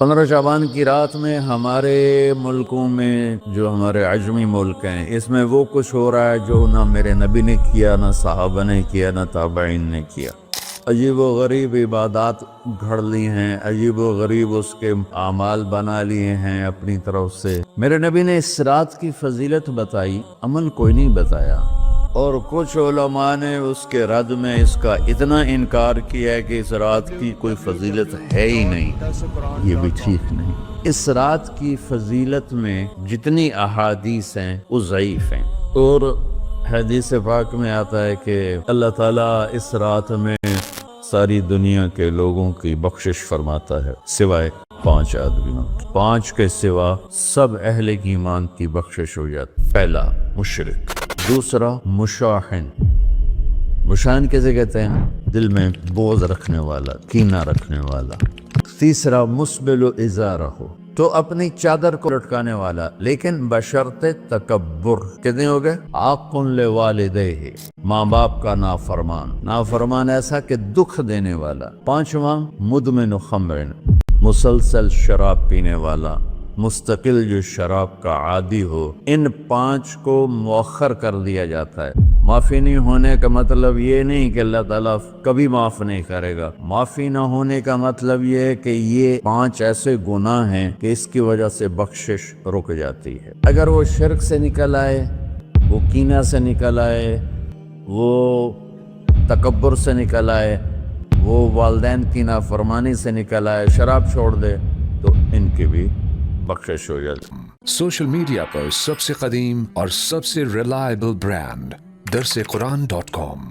15 شعبان کی رات میں ہمارے ملکوں میں جو ہمارے عجمی ملک ہیں اس میں وہ کچھ ہو رہا ہے جو نہ میرے نبی نے کیا، نہ صحابہ نے کیا، نہ تابعین نے کیا۔ عجیب و غریب عبادات گھڑ لی ہیں، عجیب و غریب اس کے اعمال بنا لیے ہیں اپنی طرف سے۔ میرے نبی نے اس رات کی فضیلت بتائی، عمل کوئی نہیں بتایا، اور کچھ علماء نے اس کے رد میں اس کا اتنا انکار کیا ہے کہ اس رات کی کوئی فضیلت ہے ہی نہیں۔ یہ بھی ٹھیک نہیں۔ اس رات کی فضیلت میں جتنی احادیث ہیں وہ ضعیف ہیں، اور حدیث پاک میں آتا ہے کہ اللہ تعالیٰ اس رات میں ساری دنیا کے لوگوں کی بخشش فرماتا ہے سوائے 5 آدمیوں۔ 5 کے سوا سب اہل ایمان کی بخشش ہو جاتی۔ پہلا مشرک، دوسرا مشاحن۔ مشاحن کیسے کہتے ہیں؟ دل میں بغض رکھنے والا، کینہ رکھنے والا۔ تیسرا مسبل ازارہ، تو اپنی چادر کو لٹکانے والا لیکن بشرط تکبر۔ کتنے ہو گئے؟ عاق لوالدیہ، ماں باپ کا نافرمان۔ نافرمان ایسا کہ دکھ دینے والا۔ 5واں مدمن خمر، مسلسل شراب پینے والا، مستقل جو شراب کا عادی ہو۔ ان 5 کو مؤخر کر دیا جاتا ہے۔ معافی نہیں ہونے کا مطلب یہ نہیں کہ اللہ تعالیٰ کبھی معاف نہیں کرے گا۔ معافی نہ ہونے کا مطلب یہ ہے کہ یہ 5 ایسے گناہ ہیں کہ اس کی وجہ سے بخشش رک جاتی ہے۔ اگر وہ شرک سے نکل آئے، وہ کینہ سے نکل آئے، وہ تکبر سے نکل آئے، وہ والدین کی نافرمانی سے نکل آئے، شراب چھوڑ دے، تو ان کی بھی بخشش ہو جاتی۔ سوشل میڈیا پر سب سے قدیم اور سب سے ریلائبل برانڈ درسقرآن.com